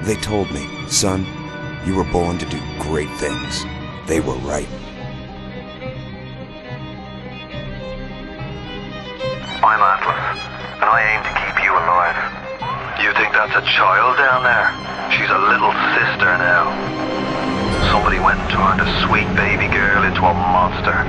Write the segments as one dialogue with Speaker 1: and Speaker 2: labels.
Speaker 1: They told me, son, you were born to do great things. They were right.
Speaker 2: I'm Atlas, and I aim to keep you alive. You think that's a child down there? She's a little sister now. Somebody went and turned a sweet baby girl into a monster.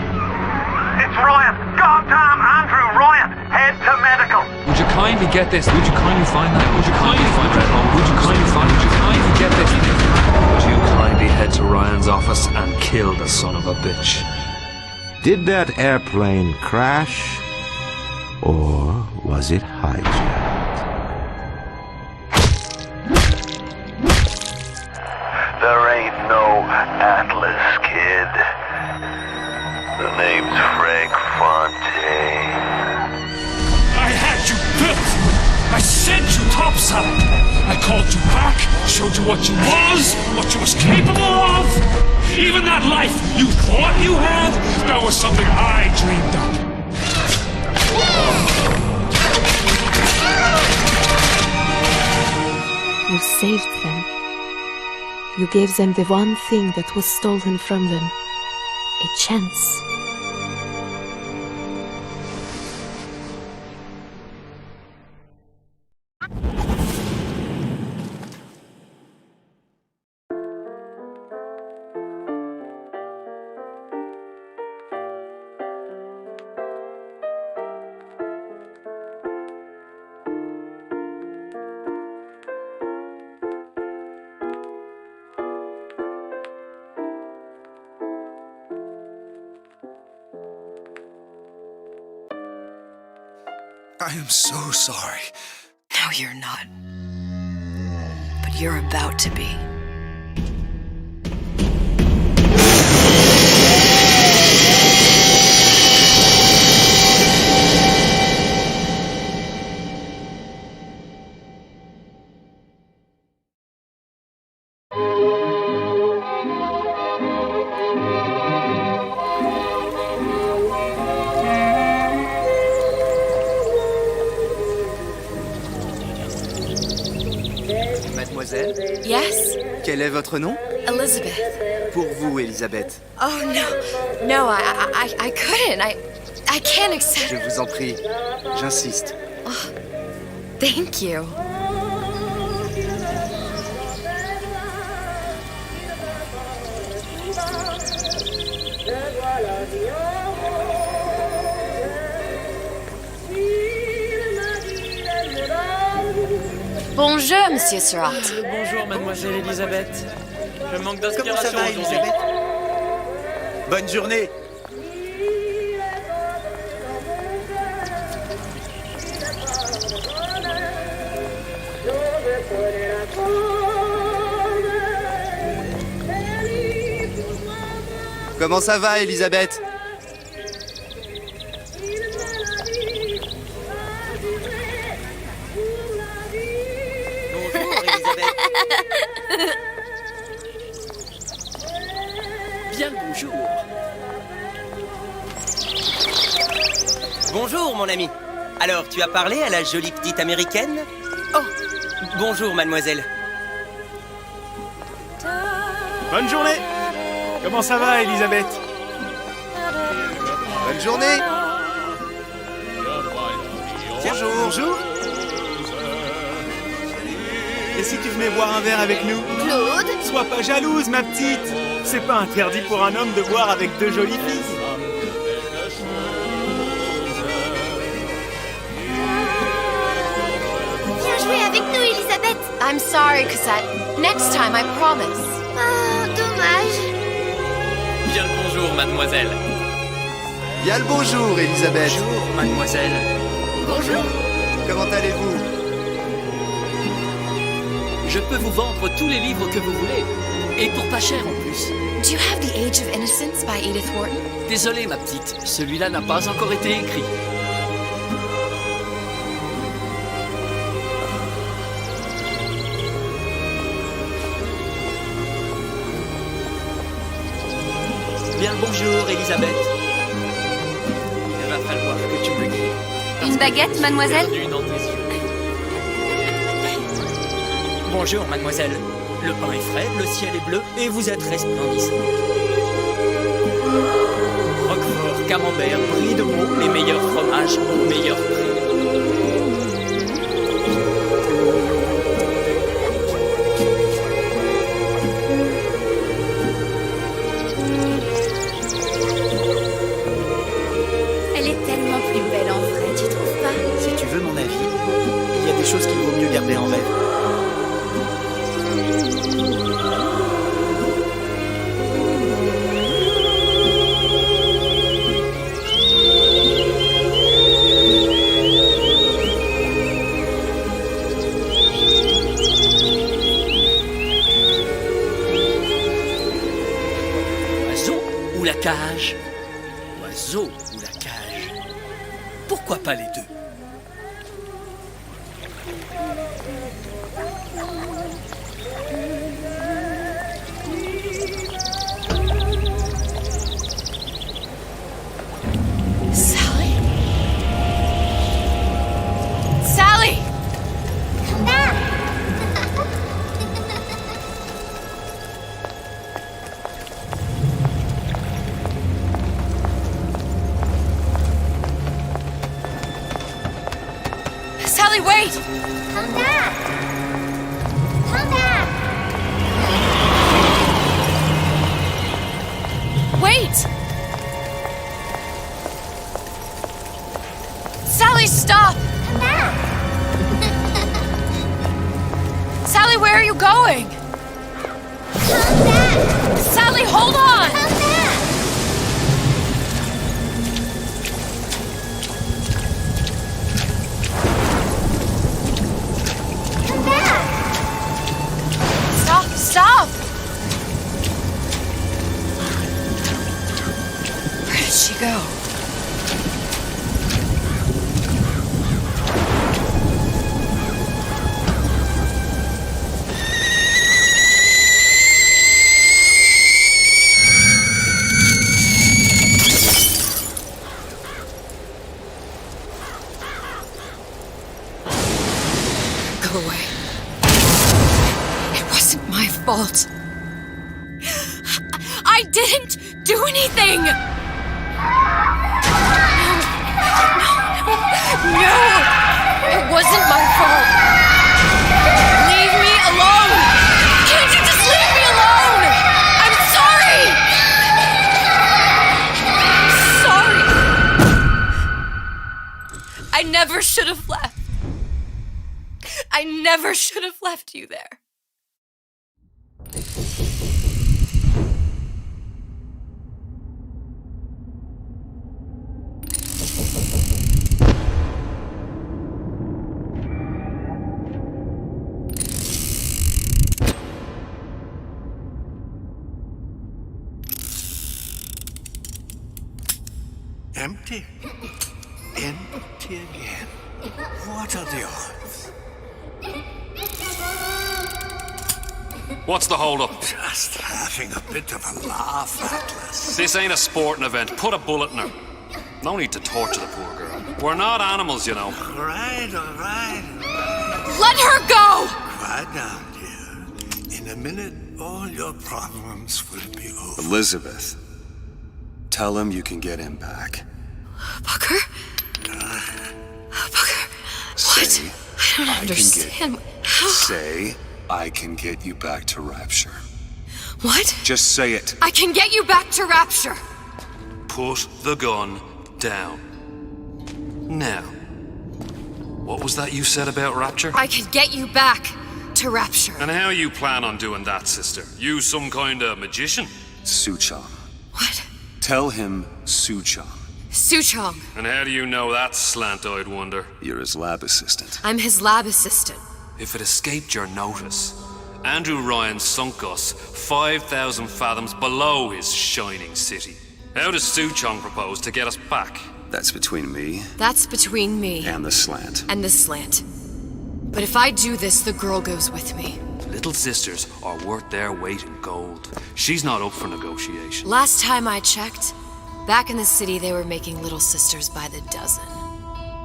Speaker 2: It's Ryan! Goddamn Andrew Ryan! Head to medical!
Speaker 3: Would you kindly get this? Would you kindly find that? Would you kindly find that? Would you kindly find? Would you kindly get this? Would you kindly head to Ryan's office and kill the son of a bitch?
Speaker 4: Did that airplane crash? Or was it hijacked?
Speaker 2: There ain't no Atlas, kid. The name's Frank Fontaine.
Speaker 5: I had you built! I sent you topside! I called you back, showed you what you was capable of! Even that life you thought you had, that was something I dreamed up.
Speaker 6: You saved them. You gave them the one thing that was stolen from them. A chance.
Speaker 7: I am so sorry.
Speaker 8: No, you're not. But you're about to be.
Speaker 9: Mademoiselle?
Speaker 8: Yes?
Speaker 9: Quel est votre nom?
Speaker 8: Elizabeth.
Speaker 9: Pour vous, Elisabeth.
Speaker 8: Oh, no. No, I couldn't. I can't accept...
Speaker 9: Je vous en prie. J'insiste.
Speaker 8: Oh, thank you. Bonjour, Monsieur Surratt.
Speaker 10: Bonjour, Mademoiselle Elisabeth. Je manque d'inspiration.
Speaker 9: Comment ça va, Elisabeth? Bonne journée. Comment ça va, Elisabeth?
Speaker 10: Bien le bonjour.
Speaker 11: Bonjour, mon ami. Alors, tu as parlé à la jolie petite américaine? Oh, bonjour, mademoiselle.
Speaker 12: Bonne journée. Comment ça va, Elisabeth?
Speaker 9: Bonne journée. Bonjour. Bonjour.
Speaker 12: Et si tu venais boire un verre avec nous?
Speaker 8: Claude?
Speaker 12: Sois pas jalouse, ma petite. C'est pas interdit pour un homme de boire avec deux jolies filles.
Speaker 13: Viens jouer avec nous, Elisabeth.
Speaker 8: I'm sorry, Cosette. Next time, I promise.
Speaker 13: Oh, dommage.
Speaker 10: Bien le bonjour, mademoiselle.
Speaker 9: Bien le bonjour, Elisabeth.
Speaker 10: Bonjour, mademoiselle.
Speaker 13: Bonjour.
Speaker 9: Comment allez-vous?
Speaker 10: Je peux vous vendre tous les livres que vous voulez. Et pour pas cher en plus.
Speaker 8: Do you have The Age of Innocence by Edith Wharton?
Speaker 10: Désolé, ma petite. Celui-là n'a pas encore été écrit. Bien le bonjour, Elisabeth. Il va falloir que tu me guides.
Speaker 13: Une baguette, mademoiselle?
Speaker 10: Perdu dans tes yeux. Bonjour, mademoiselle. Le pain est frais, le ciel est bleu et vous êtes resplendissante. Roquefort, camembert, brie de Meaux, les meilleurs fromages au meilleur prix.
Speaker 13: Elle est tellement plus belle en vrai, tu trouves pas?
Speaker 12: Si tu veux mon avis, il y a des choses qu'il vaut mieux garder en rêve.
Speaker 10: Oiseau ou la cage? Oiseau ou la cage? Pourquoi pas les deux?
Speaker 8: Sally? Sally! Sally, wait!
Speaker 13: Come back! Come back!
Speaker 8: Wait! Sally, stop!
Speaker 13: Come back!
Speaker 8: Sally, where are you going?
Speaker 13: Come back!
Speaker 8: Sally, hold on!
Speaker 13: Come back! Come back!
Speaker 8: Stop, stop! Where did she go? Go away. It wasn't my fault. I didn't do anything! No! It wasn't my fault! Leave me alone! Can't you just leave me alone? I'm sorry! I'm sorry! I never should have left. I never should have left you there.
Speaker 5: Empty? Empty again. What are the odds?
Speaker 3: What's the hold-up?
Speaker 5: Just having a bit of a laugh, Atlas.
Speaker 3: This ain't a sporting event. Put a bullet in her. No need to torture the poor girl. We're not animals, you know.
Speaker 5: All right.
Speaker 8: Let her go!
Speaker 5: Quiet down, dear. In a minute, all your problems will be over.
Speaker 1: Elizabeth, tell him you can get him back.
Speaker 8: Booker? Booker?
Speaker 1: Say,
Speaker 8: What? I don't understand.
Speaker 1: Say, I can get you back to Rapture.
Speaker 8: What?
Speaker 1: Just say it.
Speaker 8: I can get you back to Rapture.
Speaker 3: Put the gun down. Now, what was that you said about Rapture?
Speaker 8: I can get you back to Rapture.
Speaker 3: And how you plan on doing that, sister? You some kind of magician?
Speaker 1: Suchong.
Speaker 8: What?
Speaker 1: Tell him Suchong.
Speaker 8: Suchong.
Speaker 3: And how do you know that, slant-eyed wonder?
Speaker 1: You're his lab assistant.
Speaker 8: I'm his lab assistant.
Speaker 3: If it escaped your notice, Andrew Ryan sunk us 5,000 fathoms below his shining city. How does Suchong propose to get us back?
Speaker 1: That's between me
Speaker 8: That's between me
Speaker 1: and the slant.
Speaker 8: and the slant. But if I do this, the girl goes with me.
Speaker 3: Little sisters are worth their weight in gold. She's not up for negotiation.
Speaker 8: Last time I checked, back in the city they were making little sisters by the dozen.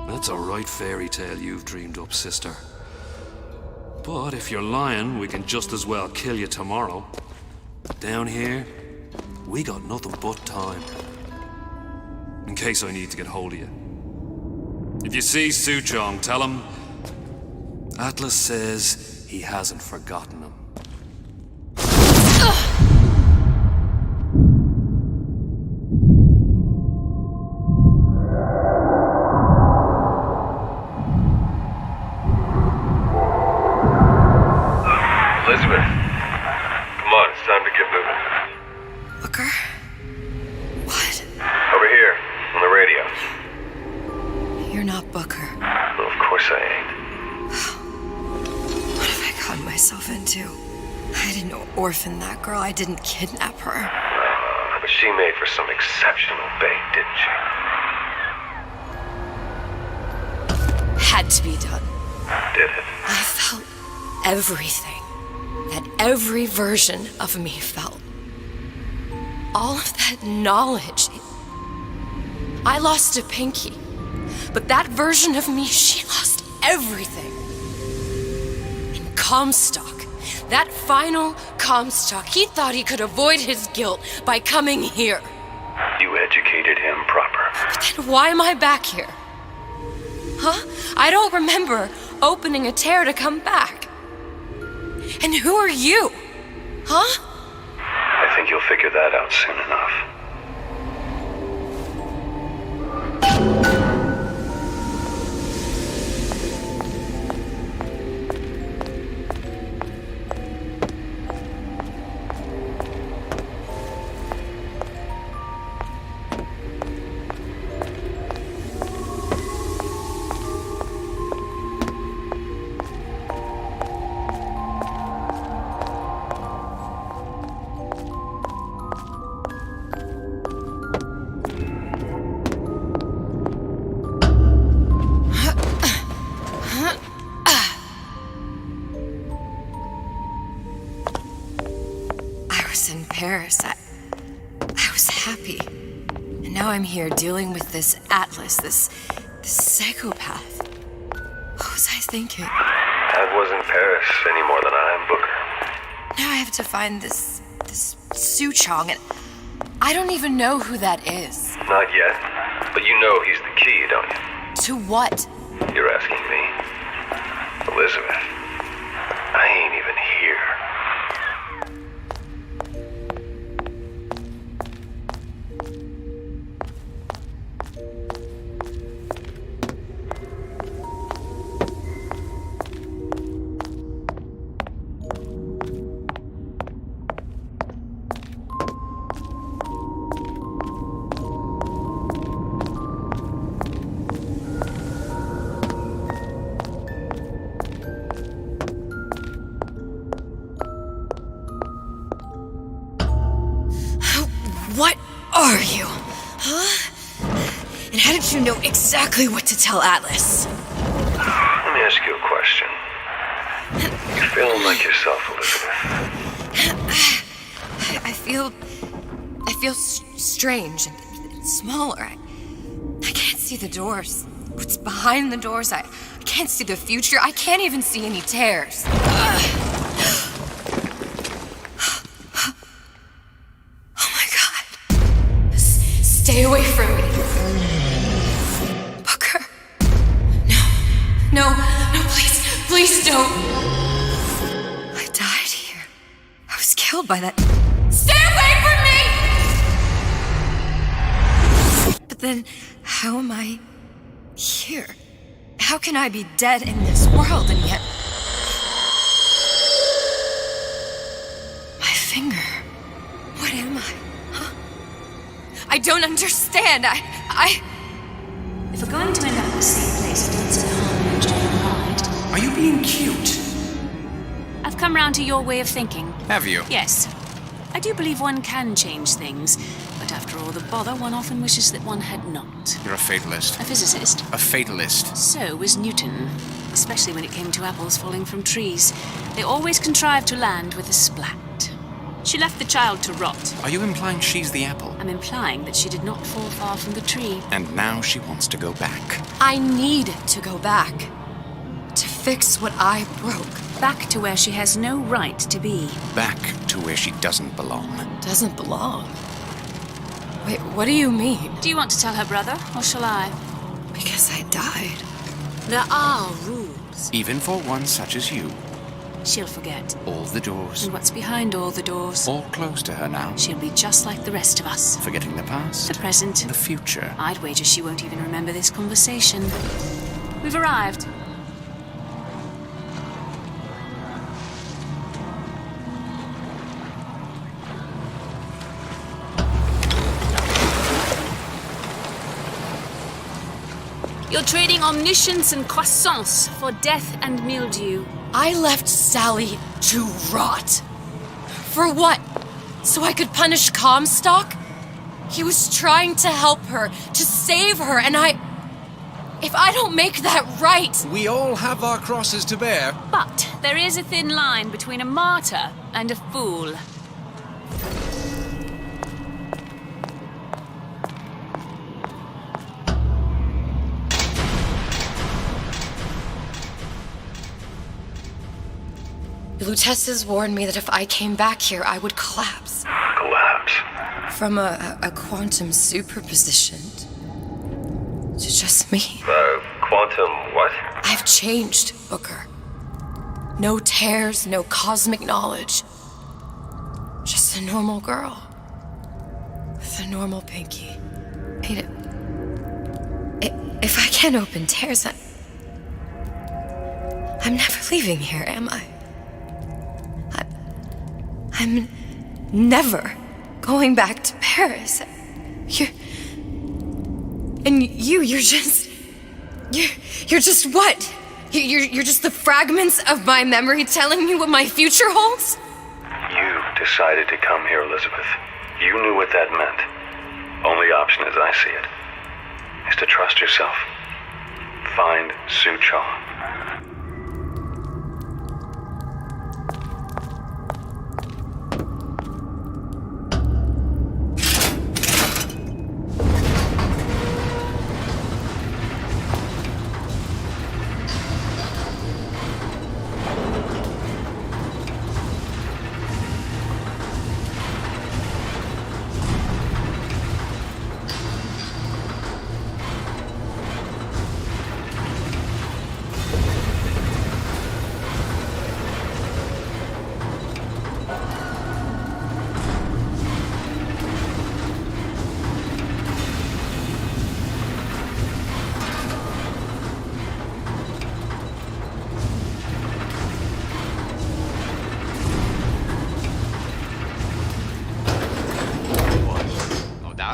Speaker 3: That's a right fairy tale you've dreamed up, sister. But if you're lying, we can just as well kill you tomorrow. Down here, we got nothing but time. In case I need to get hold of you. If you see Suchong, tell him Atlas says he hasn't forgotten him.
Speaker 7: Elizabeth, come on, it's time to get moving.
Speaker 8: Booker? What?
Speaker 7: Over here, on the radio.
Speaker 8: You're not Booker.
Speaker 7: Well, of course I ain't.
Speaker 8: What have I gotten myself into? I didn't orphan that girl. I didn't kidnap her.
Speaker 7: But she made for some exceptional bait, didn't she?
Speaker 8: Had to be done.
Speaker 7: Did it?
Speaker 8: I felt everything that every version of me felt. All of that knowledge. I lost a pinky, but that version of me, she lost everything. And Comstock, that final Comstock, he thought he could avoid his guilt by coming here.
Speaker 7: You educated him proper.
Speaker 8: But then why am I back here? Huh? I don't remember opening a tear to come back. And who are you? Huh?
Speaker 7: I think you'll figure that out soon enough.
Speaker 8: In Paris, I was happy. And now I'm here dealing with this Atlas, this psychopath. What was I thinking?
Speaker 7: That wasn't Paris any more than I am Booker.
Speaker 8: Now I have to find this Suchong, and I don't even know who that is.
Speaker 7: Not yet, but you know he's the key, don't you?
Speaker 8: To what?
Speaker 7: You're asking me. Elizabeth, I ain't even here.
Speaker 8: What are you? Huh? And how did you know exactly what to tell Atlas?
Speaker 7: Let me ask you a question. You feeling like yourself, Elizabeth?
Speaker 8: I feel strange and smaller. I can't see the doors. What's behind the doors? I can't see the future. I can't even see any tears. Stay away from me. Booker. No, please don't. I died here. I was killed by that. Stay away from me! But then, how am I here? How can I be dead in this world and yet... My finger. What am I? I don't understand.
Speaker 14: If we're going to end up in the same place at once in harm and enjoying the ride...
Speaker 15: Are you being cute?
Speaker 14: I've come round to your way of thinking.
Speaker 15: Have you?
Speaker 14: Yes. I do believe one can change things, but after all the bother, one often wishes that one had not.
Speaker 15: You're a fatalist.
Speaker 14: A physicist.
Speaker 15: A fatalist.
Speaker 14: So was Newton, especially when it came to apples falling from trees. They always contrived to land with a splat. She left the child to rot.
Speaker 15: Are you implying she's the apple?
Speaker 14: I'm implying that she did not fall far from the tree.
Speaker 15: And now she wants to go back.
Speaker 8: I need to go back. To fix what I broke.
Speaker 14: Back to where she has no right to be.
Speaker 15: Back to where she doesn't belong.
Speaker 8: Doesn't belong? Wait, what do you mean?
Speaker 14: Do you want to tell her brother, or shall I?
Speaker 8: Because I died.
Speaker 13: There are rules.
Speaker 15: Even for one such as you.
Speaker 14: She'll forget.
Speaker 15: All the doors.
Speaker 14: And what's behind all the doors?
Speaker 15: All closed to her now.
Speaker 14: She'll be just like the rest of us.
Speaker 15: Forgetting the past.
Speaker 14: The present.
Speaker 15: The future.
Speaker 14: I'd wager she won't even remember this conversation. We've arrived. You're trading omniscience and croissance for death and mildew.
Speaker 8: I left Sally to rot. For what? So I could punish Comstock? He was trying to help her, to save her, and if I don't make that right...
Speaker 16: We all have our crosses to bear.
Speaker 14: But there is a thin line between a martyr and a fool.
Speaker 8: Lutesses warned me that if I came back here, I would collapse.
Speaker 2: Collapse?
Speaker 8: From a quantum superposition to just me.
Speaker 2: Quantum what?
Speaker 8: I've changed, Booker. No tears, no cosmic knowledge. Just a normal girl. With a normal pinky. If I can't open tears, I'm never leaving here, am I? I'm never going back to Paris. You're just what? You're just the fragments of my memory telling me what my future holds?
Speaker 2: You decided to come here, Elizabeth. You knew what that meant. Only option, as I see it, is to trust yourself. Find Suchong.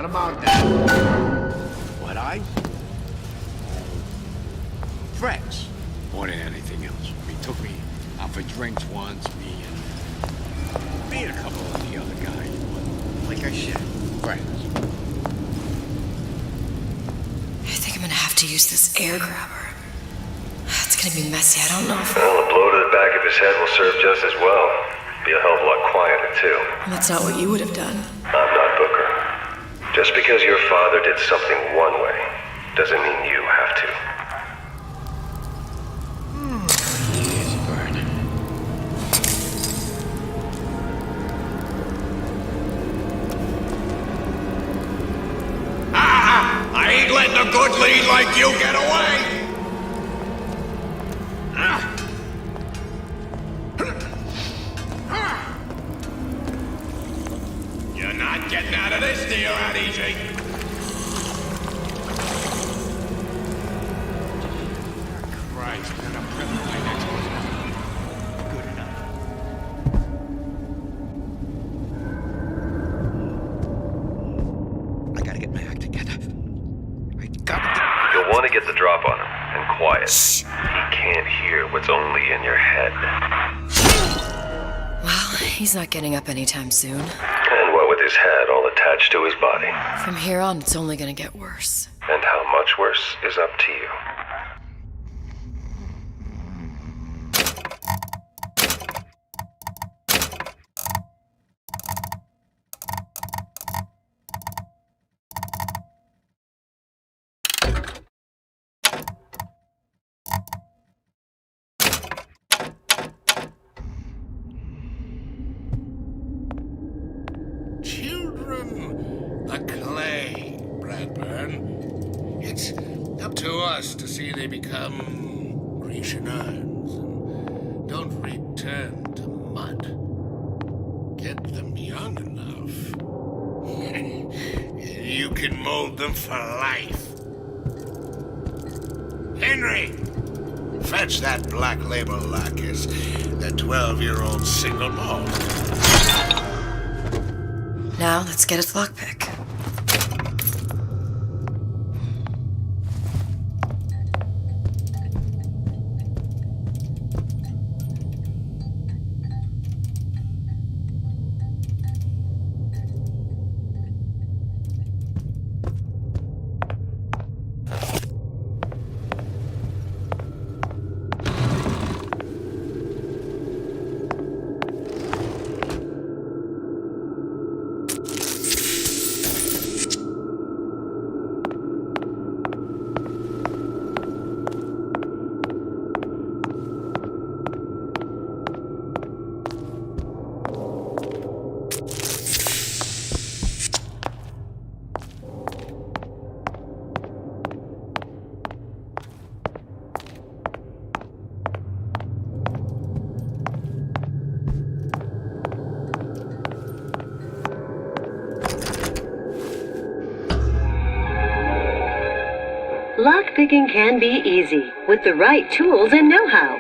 Speaker 17: About that. What friends, more than anything else. He took me out for drinks once, me and a couple of the other guys. Like I said, friends.
Speaker 8: I think I'm gonna have to use this air grabber. It's gonna be messy, I don't know if...
Speaker 2: Well, a blow to the back of his head will serve just as well. Be a hell of a lot quieter, too.
Speaker 8: That's not what you would have done.
Speaker 2: I'm not Booker. Just because your father did something one way, doesn't mean you have to.
Speaker 17: It's burning. I ain't letting a good lead like you get away! You're not getting out of this deal out easy. Christ, man, I'm present my next one. Good enough. I gotta get my act together.
Speaker 2: You'll want to get the drop on him, and quiet. Shh. He can't hear what's only in your head.
Speaker 8: Well, he's not getting up anytime soon.
Speaker 2: And what with his head all attached to his body.
Speaker 8: From here on, it's only gonna get worse.
Speaker 2: And how much worse is up to you.
Speaker 17: to us to see they become Grecian urns and don't return to mud. Get them young enough. You can mold them for life. Henry! Fetch that black label lacquers, the 12-year-old single malt.
Speaker 8: Now, let's get its lockpick.
Speaker 18: Lockpicking can be easy with the right tools and know-how.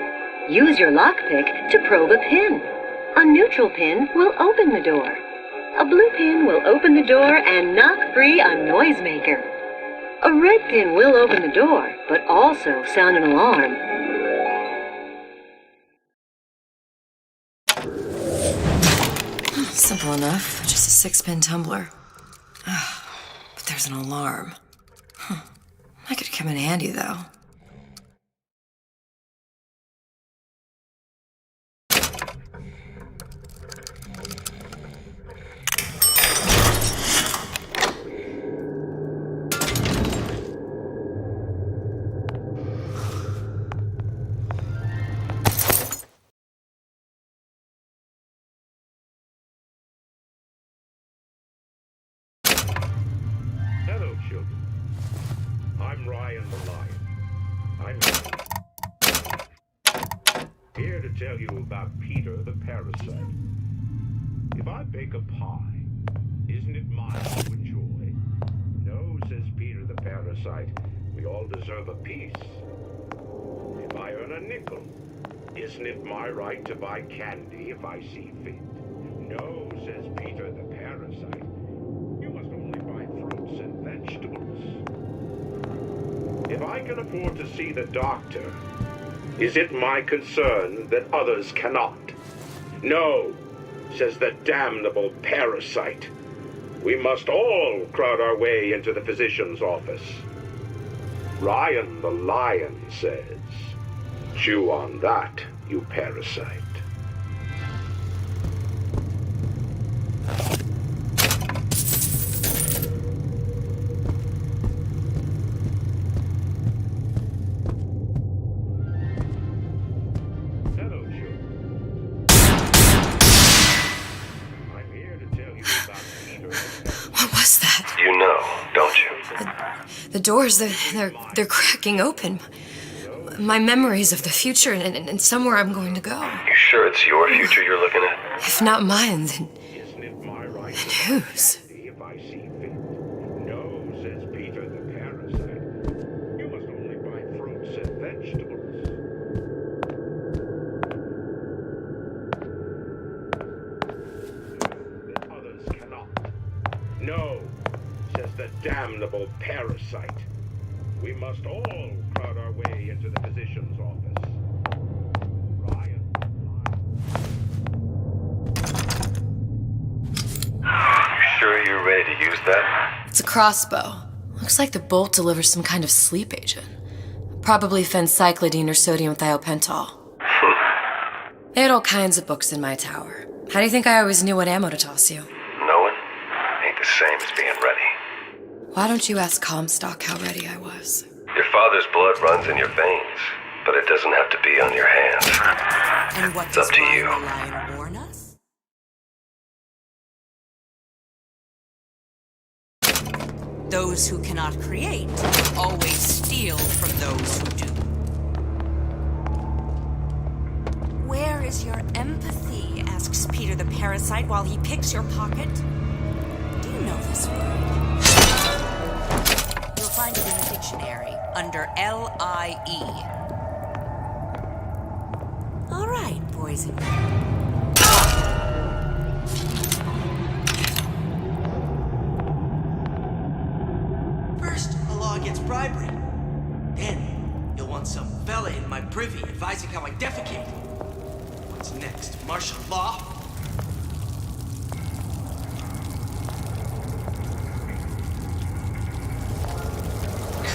Speaker 18: Use your lockpick to probe a pin. A neutral pin will open the door. A blue pin will open the door and knock free a noisemaker. A red pin will open the door, but also sound an alarm.
Speaker 8: Simple enough. Just a 6-pin tumbler. But there's an alarm. That could come in handy, though.
Speaker 19: Hello, children. I'm Ryan the Lion. I'm here to tell you about Peter the Parasite. If I bake a pie, isn't it mine to enjoy? No, says Peter the Parasite, we all deserve a piece. If I earn a nickel, isn't it my right to buy candy if I see fit? No, says Peter the Parasite, you must only buy fruits and vegetables. If I can afford to see the doctor, is it my concern that others cannot? No, says the damnable parasite. We must all crowd our way into the physician's office. Ryan the Lion says, chew on that, you parasite.
Speaker 8: What was that?
Speaker 2: You know, don't you?
Speaker 8: The doors, they're cracking open. My memories of the future and somewhere I'm going to go.
Speaker 2: You sure it's your future you're looking at?
Speaker 8: If not mine, then whose?
Speaker 19: If I see fit. No, says Peter the Parasite. You must only buy fruits and vegetables. That others cannot. No, says the damnable parasite. We must all crowd our way into the physician's office. Ryan.
Speaker 2: You sure you're ready to use that?
Speaker 8: It's a crossbow. Looks like the bolt delivers some kind of sleep agent. Probably phencyclidine or sodium thiopental. They had all kinds of books in my tower. How do you think I always knew what ammo to toss you?
Speaker 2: Knowing ain't the same as being ready.
Speaker 8: Why don't you ask Comstock how ready I was?
Speaker 2: Your father's blood runs in your veins, but it doesn't have to be on your hands.
Speaker 20: And what
Speaker 2: It's up to you.
Speaker 20: Ryan the Lion warn us? Those who cannot create always steal from those who do. Where is your empathy? Asks Peter the parasite while he picks your pocket. Do you know this word? You'll find it in the dictionary under L-I-E. All right, boys and girls.
Speaker 21: First, a law against bribery. Then, you'll want some fella in my privy advising how I defecate. What's next? Martial law?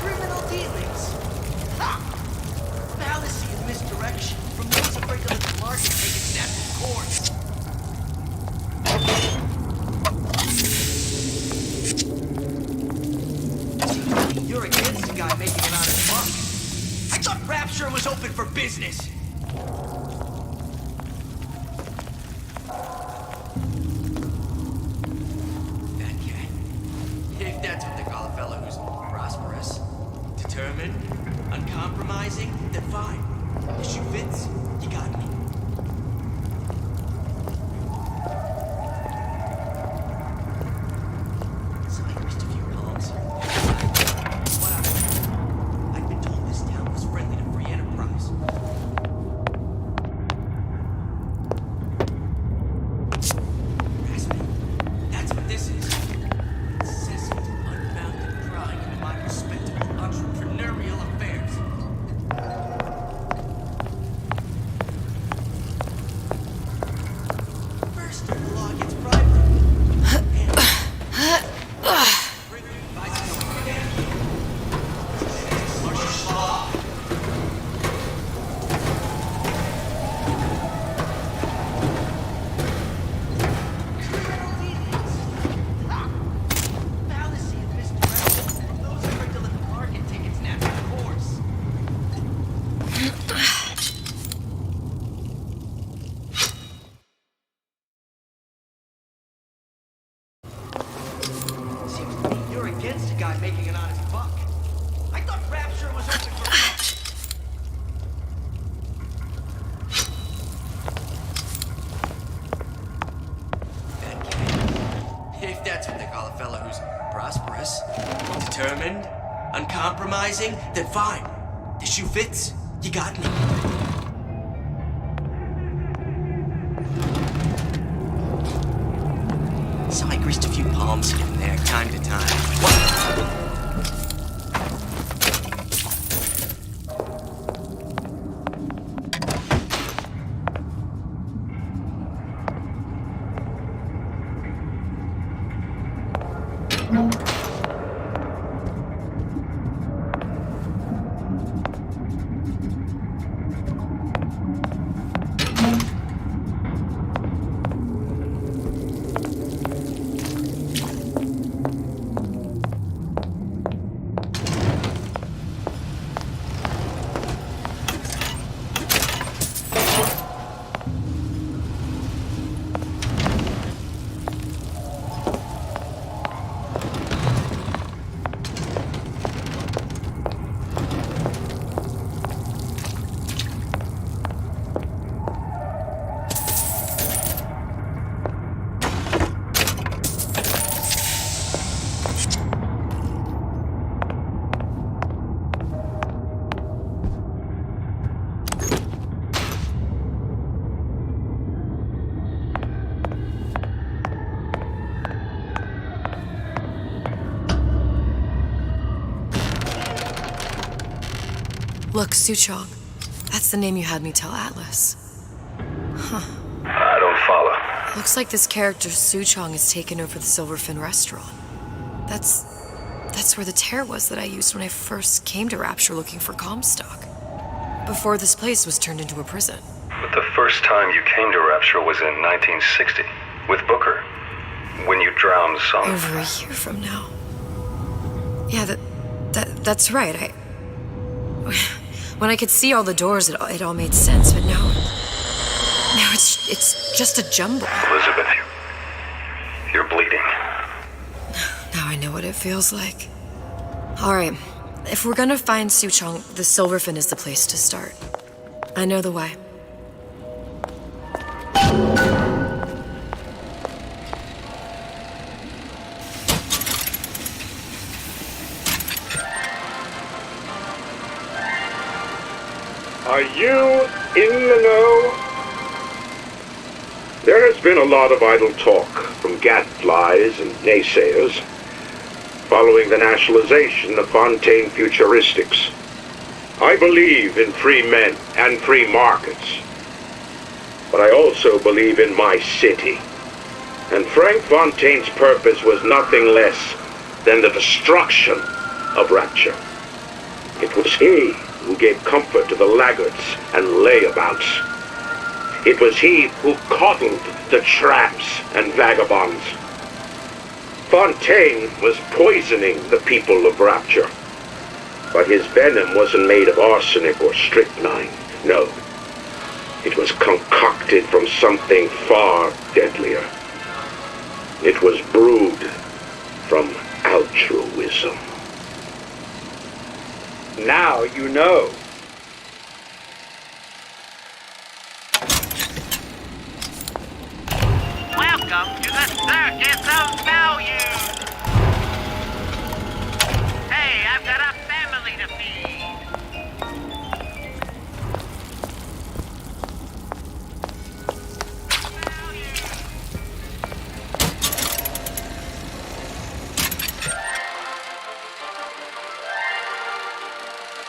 Speaker 21: Criminal dealings? Ha! Fallacy and misdirection from those afraid to let the market take its natural course. You're against a guy making an honest buck. I thought Rapture was open for business. That cat. If that's what they call a fellow who's prosperous, determined, uncompromising, then fine. The shoe fits, you got me. So I missed a few palms here. Wow. I'd been told this town was friendly to free enterprise. Harassment. That's what this is. Incessant, unbounded prying into my respectable entrepreneurial affairs. First, the law against bribery. Fallacy and misdirection. Those afraid to let the market take its natural course. Seems to me you're against a guy making an honest buck. I thought Rapture was open for... That cat. If that's what they call a fellow who's prosperous, determined, uncompromising, then fine. The shoe fits, you got me. So I greased a few palms here and there, time to time.
Speaker 8: Look, Suchong. That's the name you had me tell Atlas. Huh.
Speaker 7: I don't follow.
Speaker 8: Looks like this character Suchong has taken over the Silverfin restaurant. That's where the tear was that I used when I first came to Rapture looking for Comstock. Before this place was turned into a prison.
Speaker 7: But the first time you came to Rapture was in 1960, with Booker, when you drowned some...
Speaker 8: Over a year from now. Yeah, that's right. When I could see all the doors, it all made sense, but now it's just a jumble.
Speaker 7: Elizabeth, you're bleeding.
Speaker 8: Now I know know what it feels like. Alright, if we're gonna find Suchong, the Silverfin is the place to start. I know the way.
Speaker 19: Are you in the know? There has been a lot of idle talk from gadflies and naysayers following the nationalization of Fontaine Futuristics. I believe in free men and free markets, but I also believe in my city. And Frank Fontaine's purpose was nothing less than the destruction of Rapture. It was he who gave comfort to the laggards and layabouts. It was he who coddled the tramps and vagabonds. Fontaine was poisoning the people of Rapture. But his venom wasn't made of arsenic or strychnine. No. It was concocted from something far deadlier. It was brewed from altruism. Now you know.
Speaker 4: Welcome to the Circus of Value! Hey, I've got a family to feed!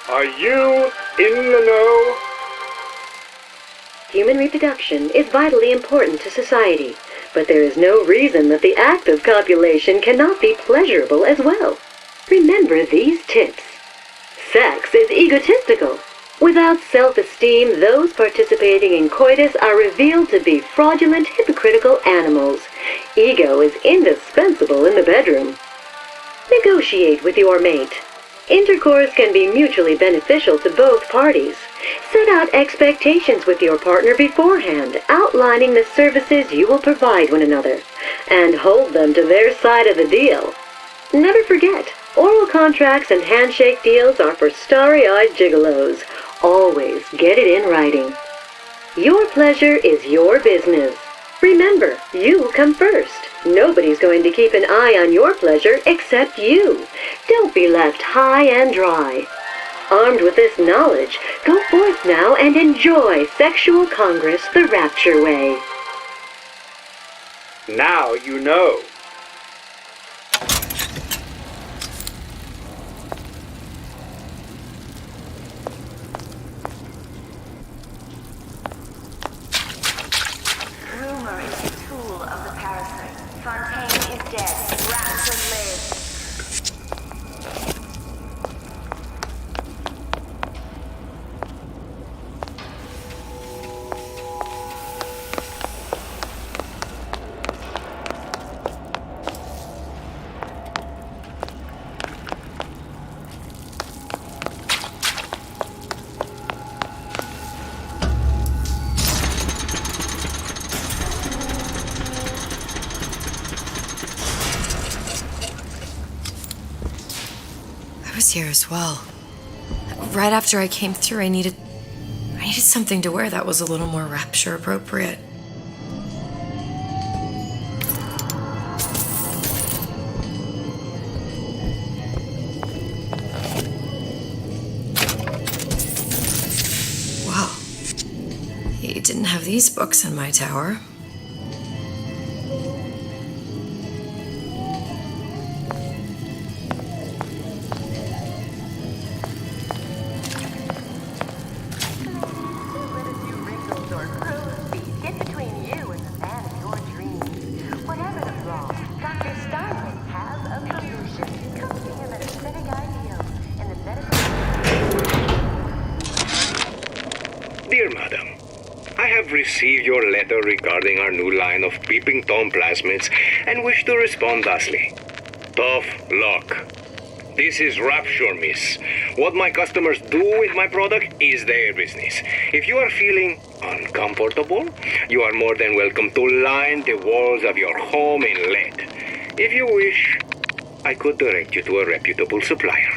Speaker 19: Are you in the know?
Speaker 18: Human reproduction is vitally important to society, but there is no reason that the act of copulation cannot be pleasurable as well. Remember these tips. Sex is egotistical. Without self-esteem, those participating in coitus are revealed to be fraudulent, hypocritical animals. Ego is indispensable in the bedroom. Negotiate with your mate. Intercourse can be mutually beneficial to both parties. Set out expectations with your partner beforehand, outlining the services you will provide one another, and hold them to their side of the deal. Never forget, oral contracts and handshake deals are for starry-eyed gigolos. Always get it in writing. Your pleasure is your business. Remember, you come first. Nobody's going to keep an eye on your pleasure except you. Don't be left high and dry. Armed with this knowledge, go forth now and enjoy Sexual Congress the Rapture way.
Speaker 19: Now you know.
Speaker 22: Rumor is the tool of the parasite. Fontaine is dead. Rapture lives.
Speaker 8: I was here as well. Right after I came through, I needed something to wear that was a little more Rapture appropriate. Wow. He didn't have these books in my tower.
Speaker 23: Dear Madam, I have received your letter regarding our new line of peeping Tom plasmids and wish to respond thusly. Tough luck. This is Rapture, miss. What my customers do with my product is their business. If you are feeling uncomfortable, you are more than welcome to line the walls of your home in lead. If you wish, I could direct you to a reputable supplier.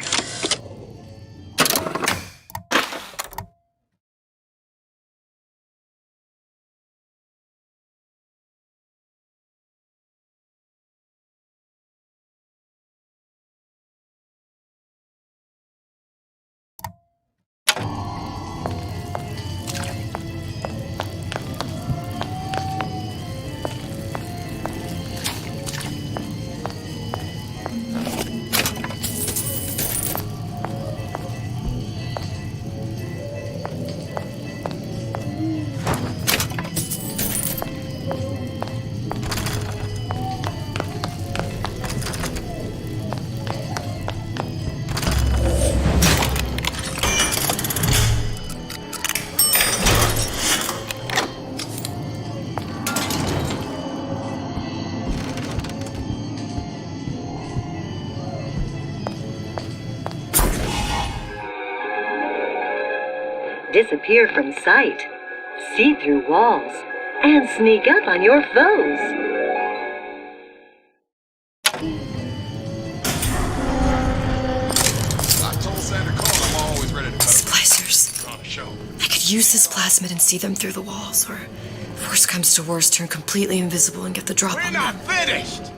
Speaker 18: Disappear from sight, see through walls, and sneak up on your foes.
Speaker 8: Splicers. I could use this plasmid and see them through the walls, or if worst comes to worst, turn completely invisible and get the drop on them.
Speaker 17: We're not finished!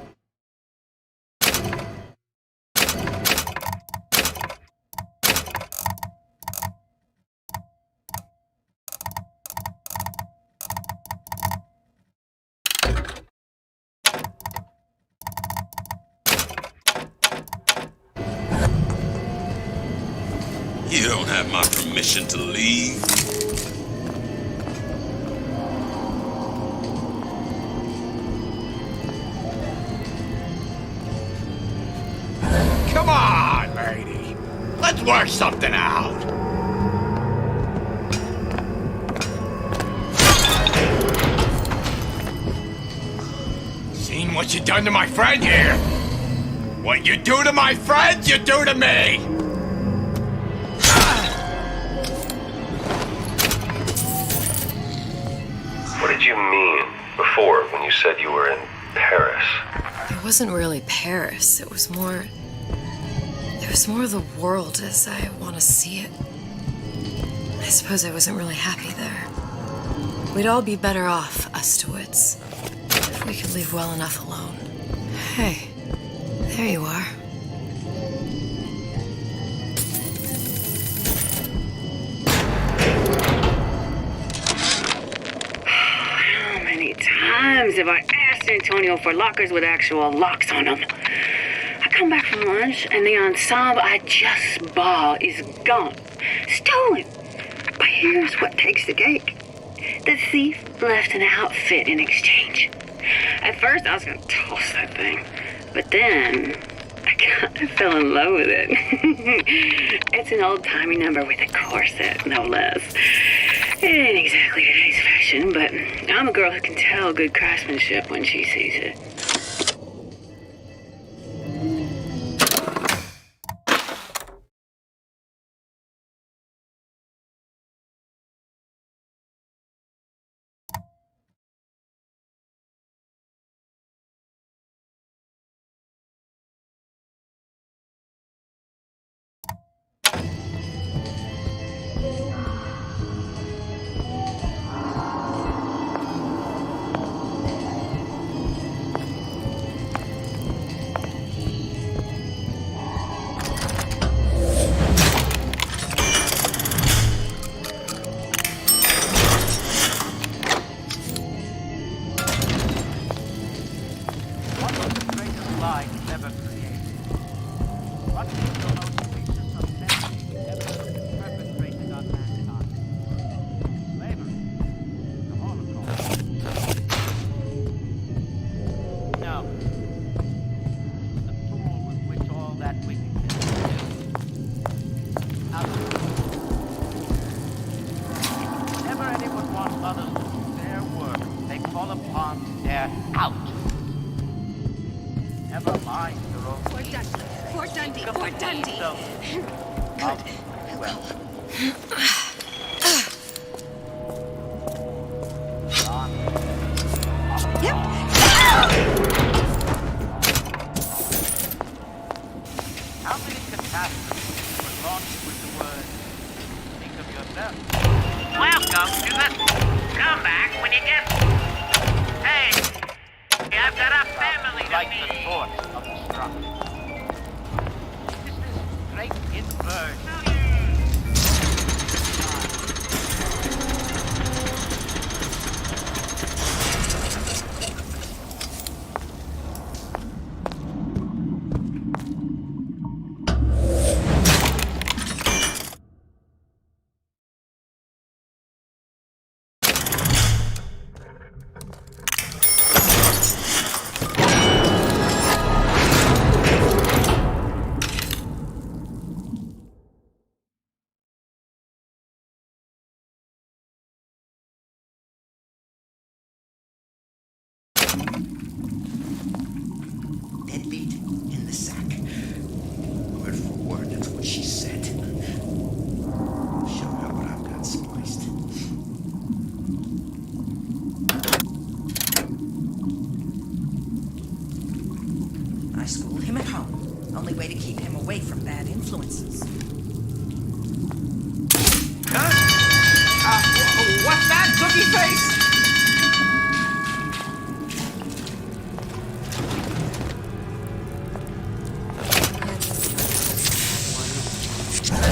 Speaker 6: You don't have my permission to leave.
Speaker 17: Come on, lady. Let's work something out. Seen what you done to my friend here? What you do to my friend, you do to me!
Speaker 7: What did you mean before when you said you were in Paris?
Speaker 8: It wasn't really Paris. It was more of the world as I want to see it. I suppose I wasn't really happy there. We'd all be better off, us to wits, if we could leave well enough alone. Hey, there you are.
Speaker 9: How many times have I asked Antonio for lockers with actual locks on them? I come back from lunch and the ensemble I just bought is gone. Stolen. But here's what takes the cake. The thief left an outfit in exchange. At first I was going to toss that thing. But then I kind of fell in love with it. It's an old-timey number with a corset, no less. It ain't exactly today's fashion, but I'm a girl who can tell good craftsmanship when she sees it.
Speaker 4: you get... Hey, I've got a family to
Speaker 10: Like
Speaker 4: feed.
Speaker 10: the thought of destruction. This is great inversion.
Speaker 21: Deadbeat in the sack. Word for word, that's what she said. Show her what I've got spliced. I schooled him at home. Only way to keep him away from bad influences. Huh? What's that, cookie face?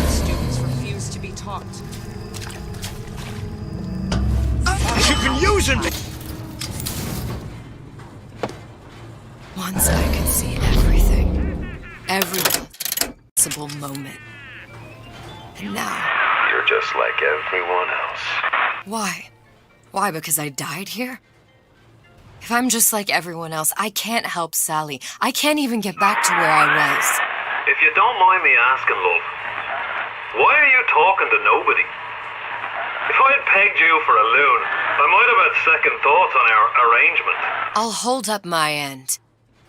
Speaker 21: Students refuse to be taught.
Speaker 5: You can use him!
Speaker 8: Once I could see everything. Every possible moment. And now...
Speaker 7: You're just like everyone else.
Speaker 8: Why? Why, because I died here? If I'm just like everyone else, I can't help Sally. I can't even get back to where I was.
Speaker 2: If you don't mind me asking, love, why are you talking to nobody? If I had pegged you for a loon, I might have had second thoughts on our arrangement.
Speaker 8: I'll hold up my end.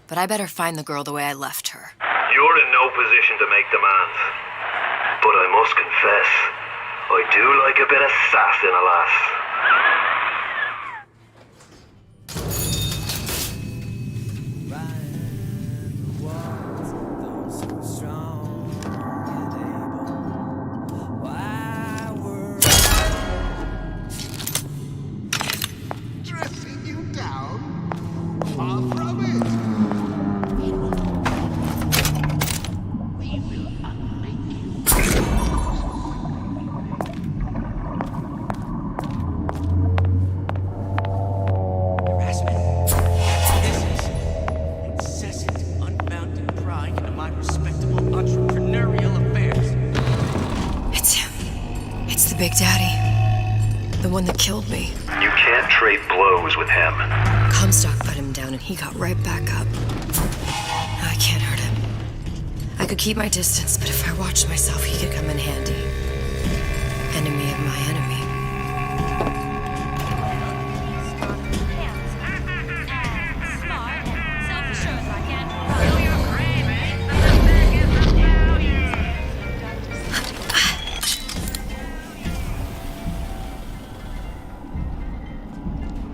Speaker 8: But I better find the girl the way I left her.
Speaker 2: You're in no position to make demands. But I must confess, I do like a bit of sass in a lass.
Speaker 11: Dressing you down? Far from it. We will unmake you.
Speaker 21: Harassment. This is incessant, unbounded prying into my respectable entrepreneurial affairs.
Speaker 8: It's him. It's the Big Daddy. The one that killed me.
Speaker 7: You can't trade blows with him.
Speaker 8: Comstock put him down and he got right back up. I can't hurt him. I could keep my distance, but if I watched myself, he could come in handy. Enemy of my enemy.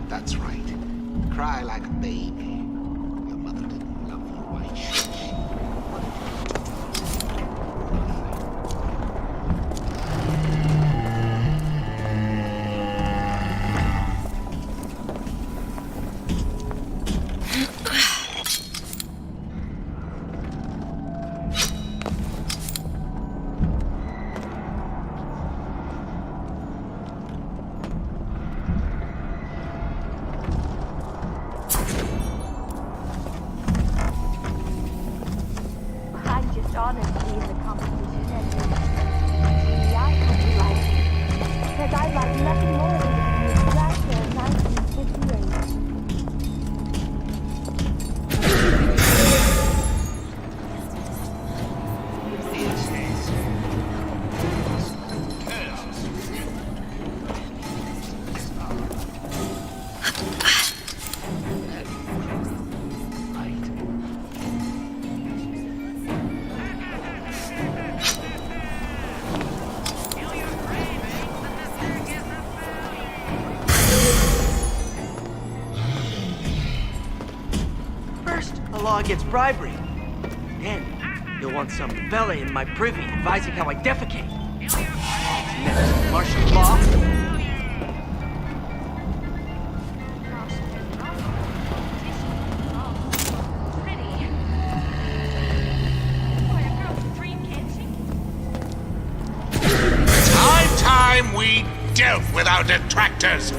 Speaker 11: That's right. Cry like a baby. Your mother didn't love you. Why should she?
Speaker 22: I'm just honored to be in the competition, and I hope you like it. Because I like nothing more than to be a scratcher in 1958.
Speaker 21: First, a law against bribery. Then, you'll want some fella in my privy advising how I defecate. Next, martial law.
Speaker 1: without detractors.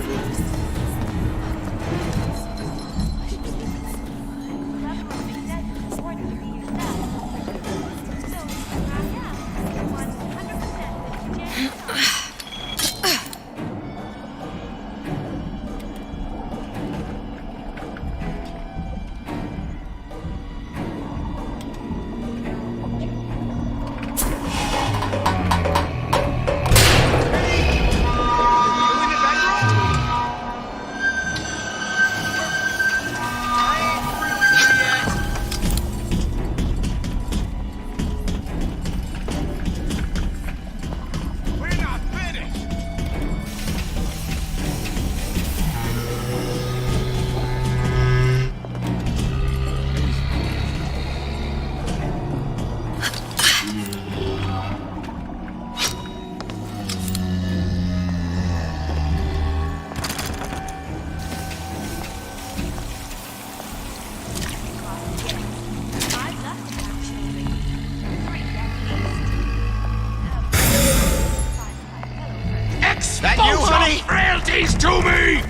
Speaker 1: That you, honey? Frailties to me!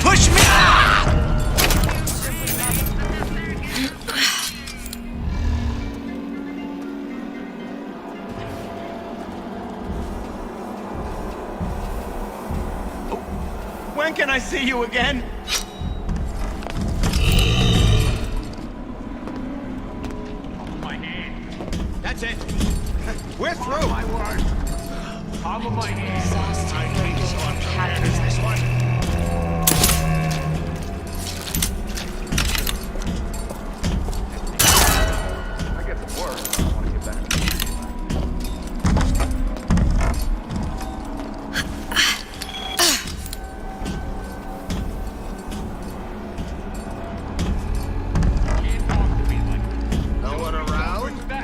Speaker 21: Push me! When can I see you again?
Speaker 17: My hand. That's it. We're through. My word. Palm of my hand. I think so. I'm prepared as this one.
Speaker 2: I get some work. I want to get back.
Speaker 11: No one around?
Speaker 1: I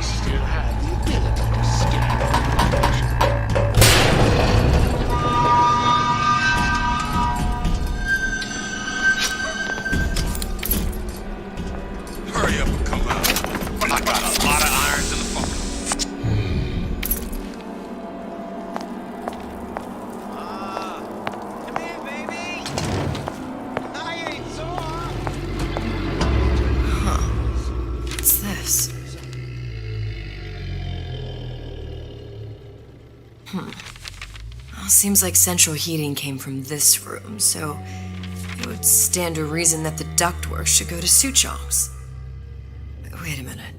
Speaker 1: still have the ability to scan.
Speaker 6: Hurry up and come out. I got a lot of irons in the fire.
Speaker 11: Come here, baby. I ain't sore.
Speaker 8: What's this? Well, seems like central heating came from this room, so it would stand to reason that the ductwork should go to Suchong's. Wait a minute.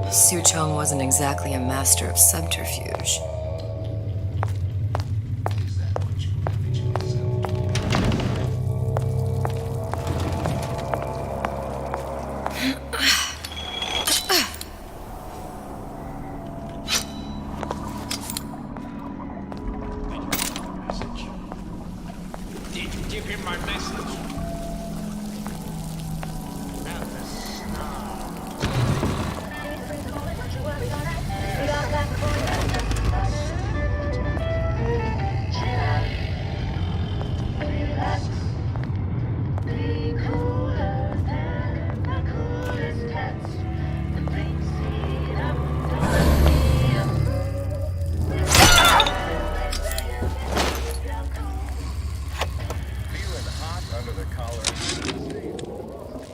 Speaker 8: Suchong wasn't exactly a master of subterfuge.
Speaker 17: Did you give him my message?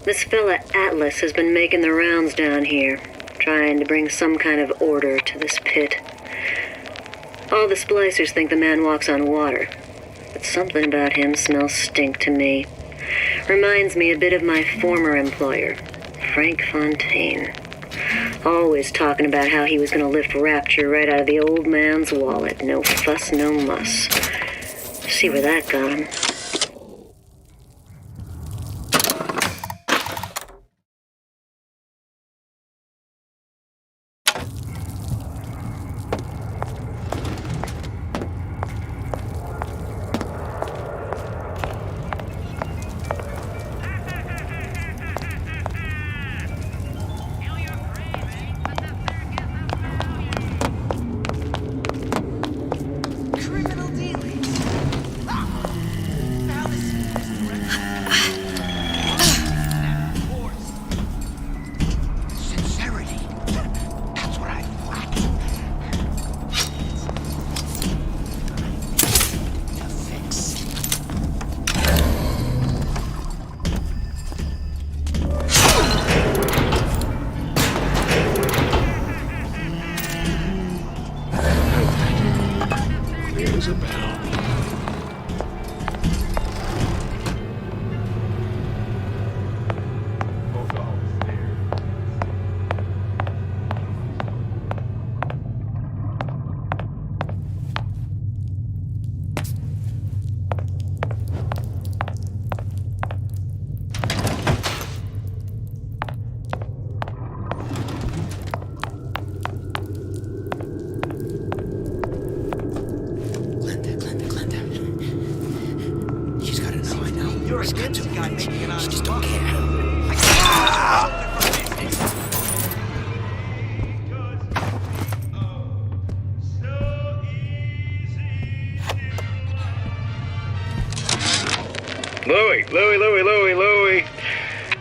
Speaker 18: This fella Atlas has been making the rounds down here, trying to bring some kind of order to this pit. All the splicers think the man walks on water, but something about him smells stink to me. Reminds me a bit of my former employer, Frank Fontaine. Always talking about how he was going to lift Rapture right out of the old man's wallet. No fuss, no muss. See where that got him.
Speaker 1: rings a bell.
Speaker 21: You're against the guy making it out of just don't care.
Speaker 23: Louie.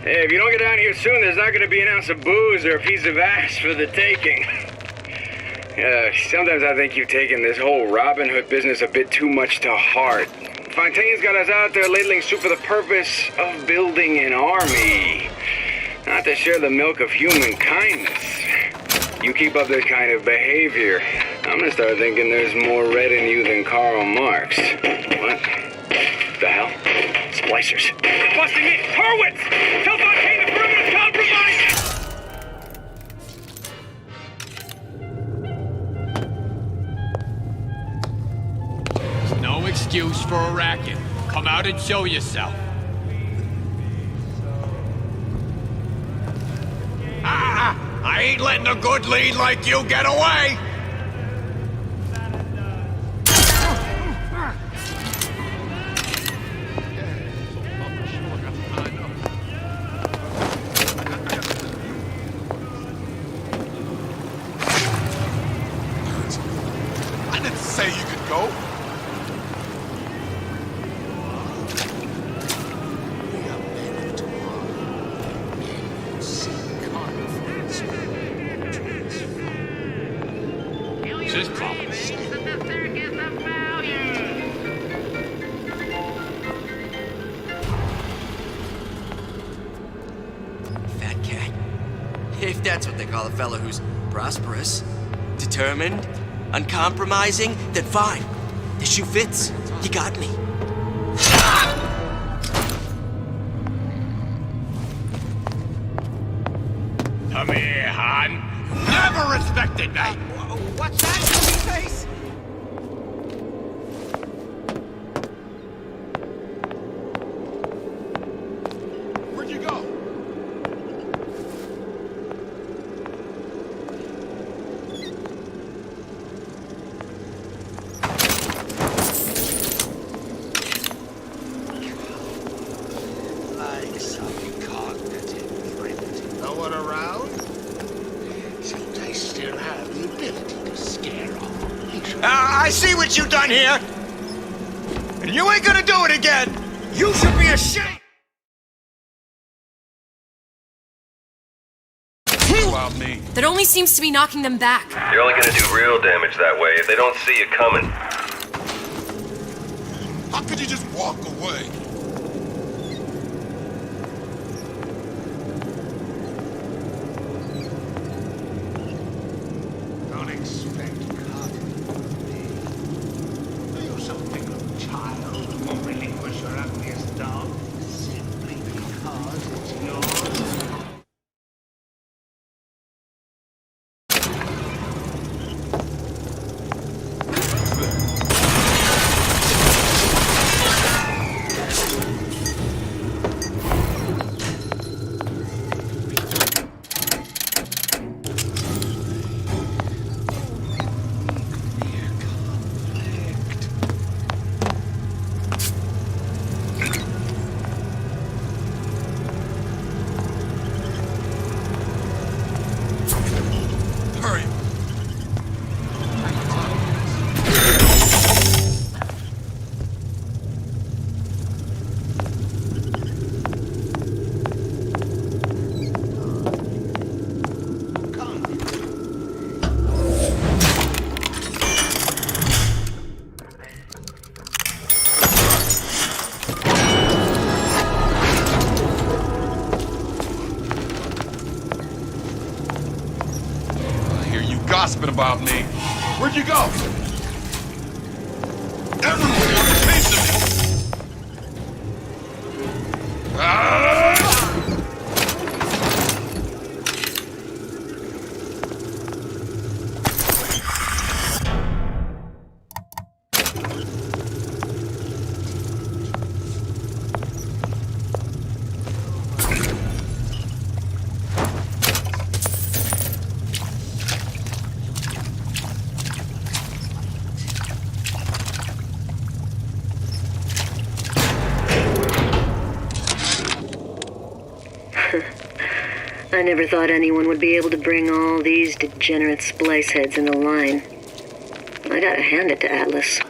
Speaker 23: Hey, if you don't get down here soon, there's not going to be an ounce of booze or a piece of ass for the taking. Sometimes I think you've taken this whole Robin Hood business a bit too much to heart. Fontaine's got us out there ladling soup for the purpose of building an army, not to share the milk of human kindness. You keep up this kind of behavior, I'm gonna start thinking there's more red in you than Karl Marx. What the hell? Splicers. They're busting in! Horwitz! Tell Fontaine the perimeter's compromised!
Speaker 17: There's no excuse for a racket. Come out and show yourself. I ain't letting a good lead like you get away!
Speaker 1: I didn't say you could go.
Speaker 17: Just common
Speaker 21: Fat cat. If that's what they call a fellow who's prosperous, determined, uncompromising, then fine. The shoe fits. You got me.
Speaker 17: Come here, hon. Never respected me.
Speaker 11: What's that, baby face?
Speaker 1: Where'd you go?
Speaker 11: Like some cognitive primitive. No one around? Seems I still have the ability to scare off.
Speaker 17: I see what you done here. And you ain't gonna do it again. You should be ashamed.
Speaker 1: About me.
Speaker 8: That only seems to be knocking them back.
Speaker 7: You're only gonna do real damage that way if they don't see you coming.
Speaker 1: How could you just walk away?
Speaker 11: Don't expect cotton from me. Are you some fickle child who won't relinquish your ugliest dog simply because it's yours?
Speaker 1: Hurry. I hear you gossiping about me. Where'd you go?
Speaker 6: Everyone wants a taste of it!
Speaker 18: I never thought anyone would be able to bring all these degenerate splice heads into line. I gotta hand it to Atlas.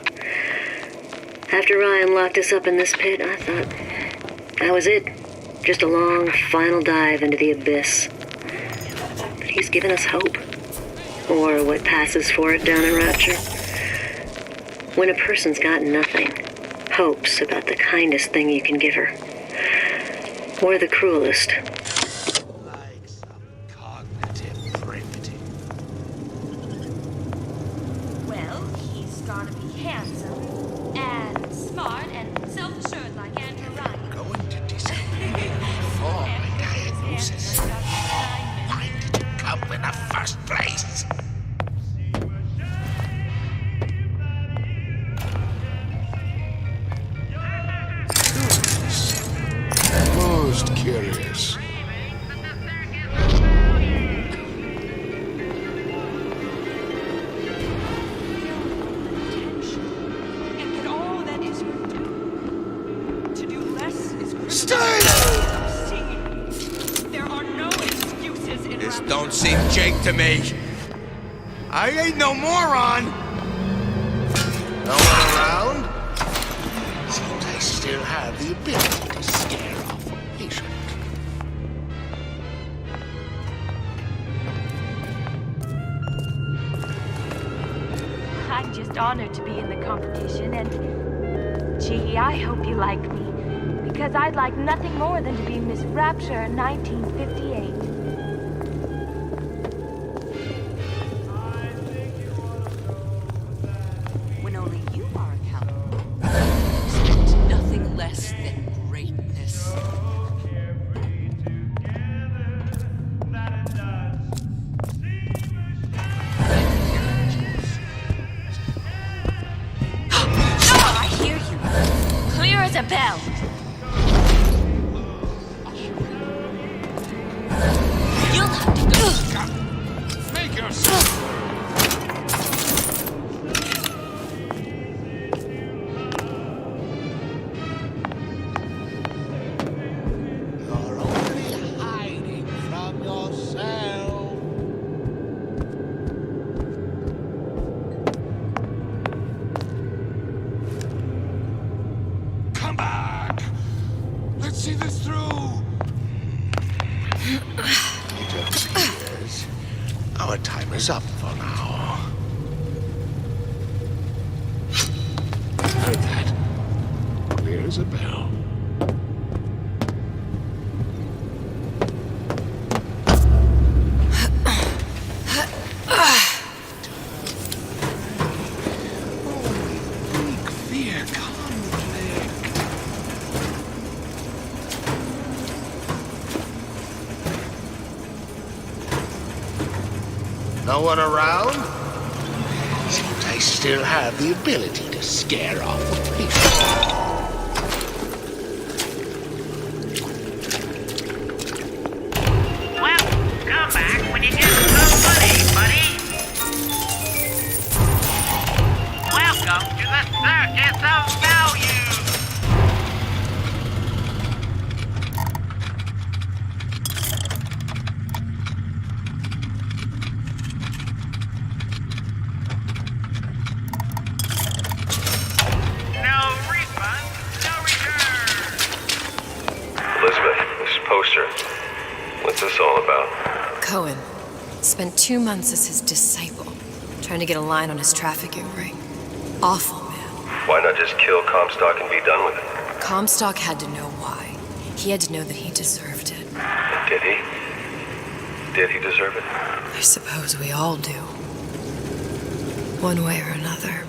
Speaker 18: After Ryan locked us up in this pit, I thought that was it. Just a long, final dive into the abyss. But he's given us hope. Or what passes for it down in Rapture. When a person's got nothing, hope's about the kindest thing you can give her. Or the cruelest.
Speaker 22: Well, he's gotta be handsome and smart and self-assured like Andrew Ryan.
Speaker 11: Going to disappear before my diagnosis. Why did you come in the first place? Most curious.
Speaker 22: And that all that is to do less is
Speaker 11: Stay!
Speaker 22: There are no excuses in
Speaker 17: This don't seem Jake to me. I ain't no moron.
Speaker 11: No one around? Seems I still have the ability to scare off a patient.
Speaker 22: I'm just honored to be in the competition, and gee, I hope you like me, because I'd like nothing more than to be Miss Rapture in 1958.
Speaker 20: When only you are accountable. Expect nothing less than greatness.
Speaker 14: I hear you. Clear as a bell. You'll have to go.
Speaker 6: Make yourself.
Speaker 11: You're only hiding from yourself.
Speaker 6: Come back! Let's see this through!
Speaker 11: It appears our time is up for now. Heard that? Clear as a bell. Weak fear conflict. No one around? Seems I still have the ability to scare off a patient.
Speaker 4: Well, come back when you get some money, buddy. Welcome to the circus of value. No refund, no return.
Speaker 7: Elizabeth, this poster. What's this all about?
Speaker 8: Cohen spent 2 months as his disciple, trying to get a line on his trafficking ring. Awful, man.
Speaker 7: Why not just kill Comstock and be done with it?
Speaker 8: Comstock had to know why. He had to know that he deserved it.
Speaker 7: Did he? Did he deserve it?
Speaker 8: I suppose we all do. One way or another.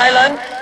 Speaker 3: Silence!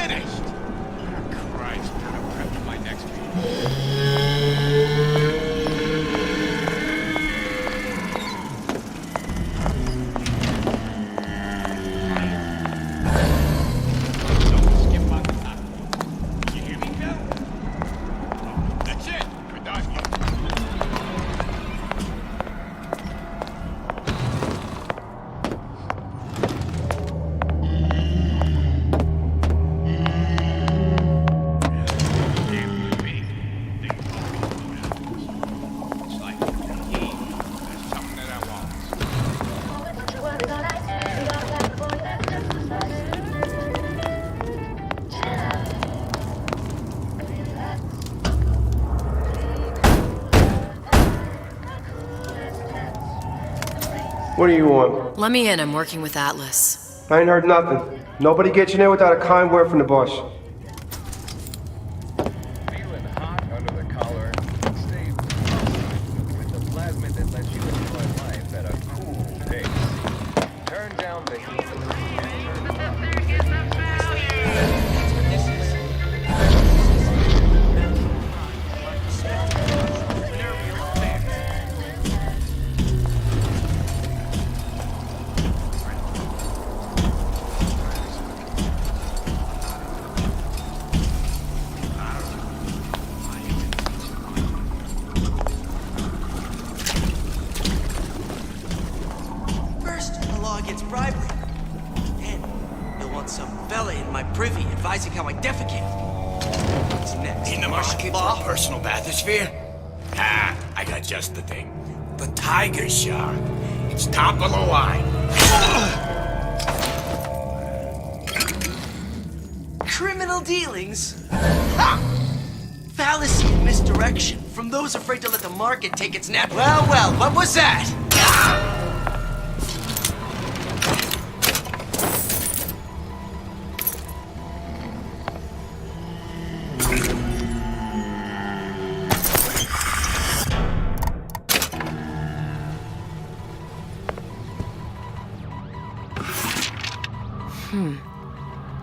Speaker 17: finished. Oh, Christ, I'm prepped for my next meeting.
Speaker 3: What do you want?
Speaker 8: Let me in, I'm working with Atlas.
Speaker 3: I ain't heard nothing. Nobody gets in there without a kind word from the boss.
Speaker 12: Feeling hot under the collar? Stay with the plasmid that lets you enjoy life at a cool pace. Turn down the heat and turn
Speaker 21: First, the law against bribery. Then, you'll want some fella in my privy advising how I defecate. What's next?
Speaker 13: In the market
Speaker 21: law?
Speaker 13: for personal bathysphere? Ah, I got just the thing. The tiger shark. It's top of the line.
Speaker 21: Criminal dealings? Ha! Fallacy and misdirection from those afraid to let the market take its nap. Well, well, what was that?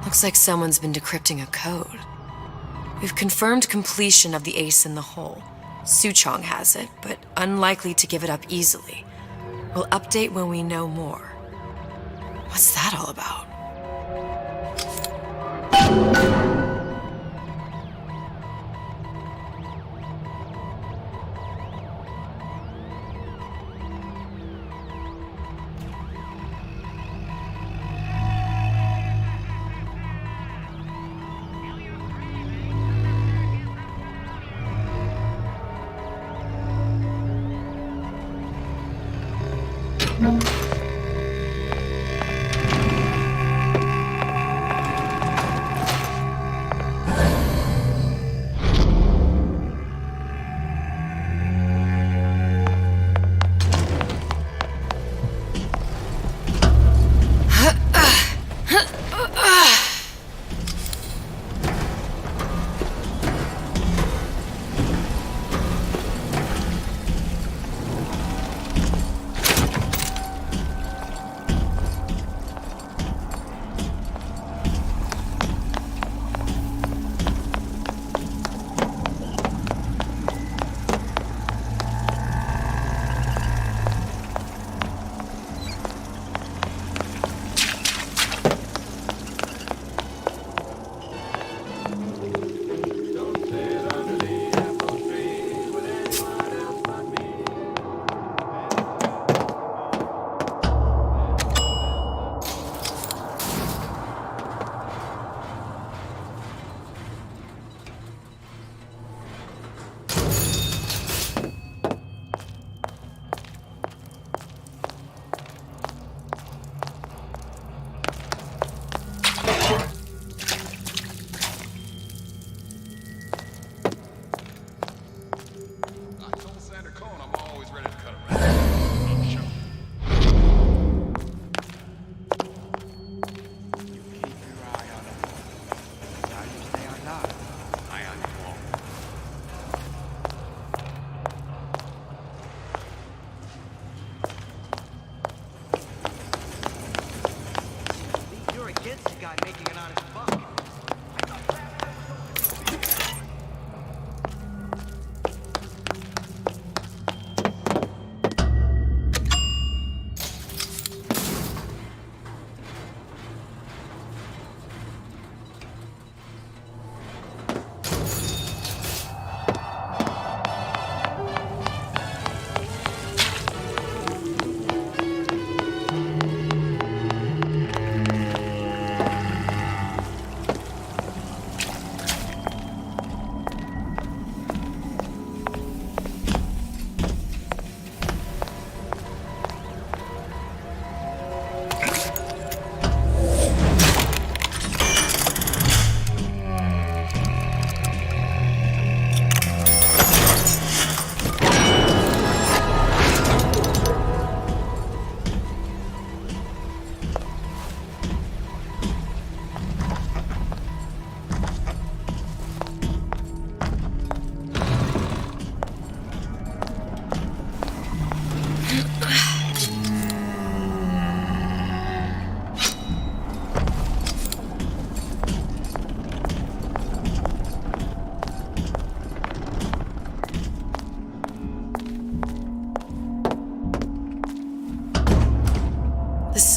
Speaker 8: Looks like someone's been decrypting a code. We've confirmed completion of the ace in the hole. Suchong has it, but unlikely to give it up easily. We'll update when we know more. What's that all about?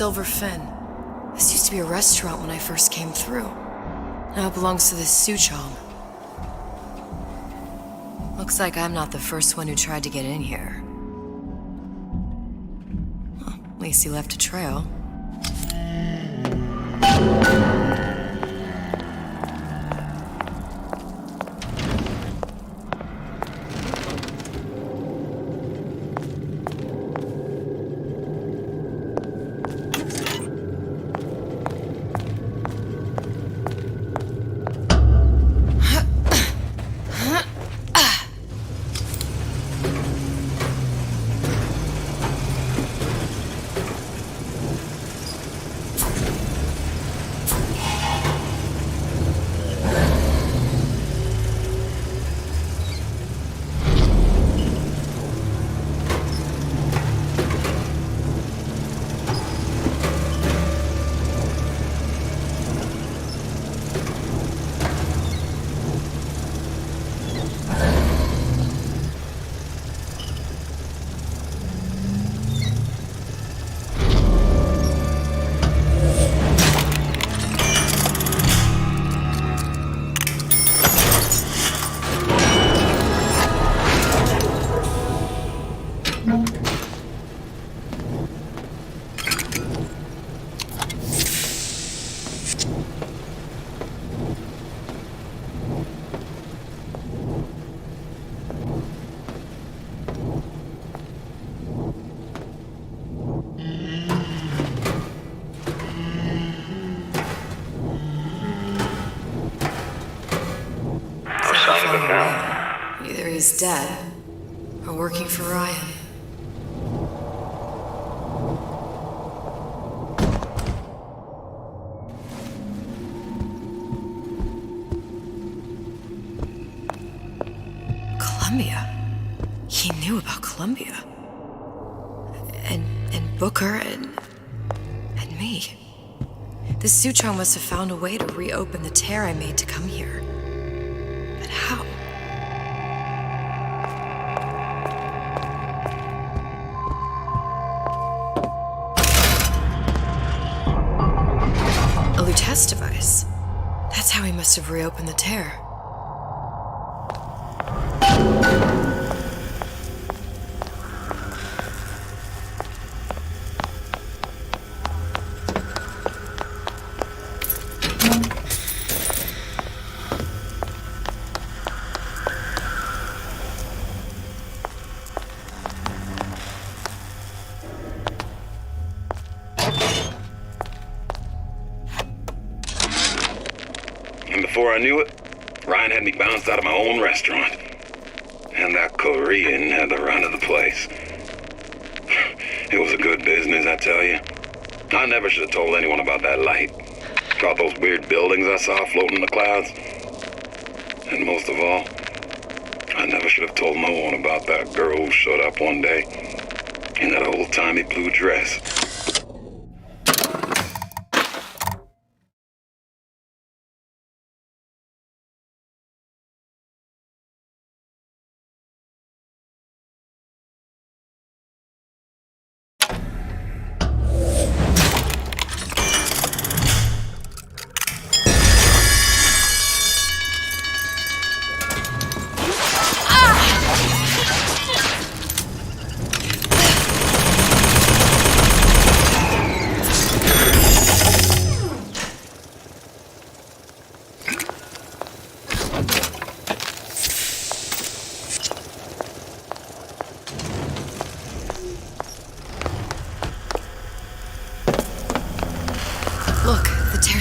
Speaker 8: Silver Fin. This used to be a restaurant when I first came through. Now it belongs to this Suchong. Looks like I'm not the first one who tried to get in here. Well, at least he left a trail. Either he's dead, or working for Ryan. Columbia? He knew about Columbia. And Booker and me. This Suchong must have found a way to reopen the tear I made to come here. But how? A Lutece device. That's how he must have reopened the tear.
Speaker 23: And before I knew it, Ryan had me bounced out of my own restaurant. And that Korean had the run of the place. It was a good business, I tell you. I never should have told anyone about that light. About those weird buildings I saw floating in the clouds. And most of all, I never should have told no one about that girl who showed up one day in that old-timey blue dress.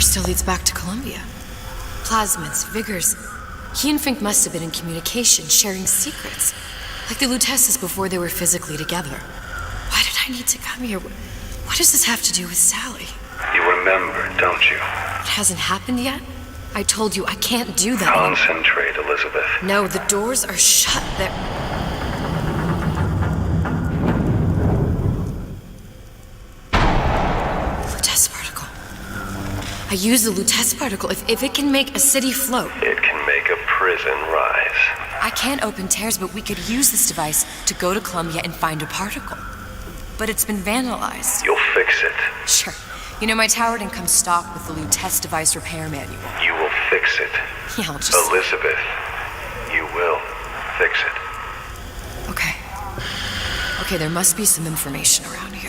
Speaker 8: Still leads back to Columbia. Plasmids, Vigors. He and Fink must have been in communication, sharing secrets. Like the Luteces before they were physically together. Why did I need to come here? What does this have to do with Sally?
Speaker 7: You remember, don't you?
Speaker 8: It hasn't happened yet? I told you I can't do that.
Speaker 7: Concentrate, Elizabeth.
Speaker 8: No, the doors are shut. They're... I use the Lutece particle. If it can make a city float...
Speaker 7: It can make a prison rise.
Speaker 8: I can't open tears, but we could use this device to go to Columbia and find a particle. but it's been vandalized.
Speaker 7: You'll fix it.
Speaker 8: Sure. You know, my tower didn't come stocked with the Loot test device repair manual.
Speaker 7: You will fix it.
Speaker 8: Yeah, I'll just...
Speaker 7: Elizabeth, you will fix it.
Speaker 8: Okay. Okay, there must be some information around here.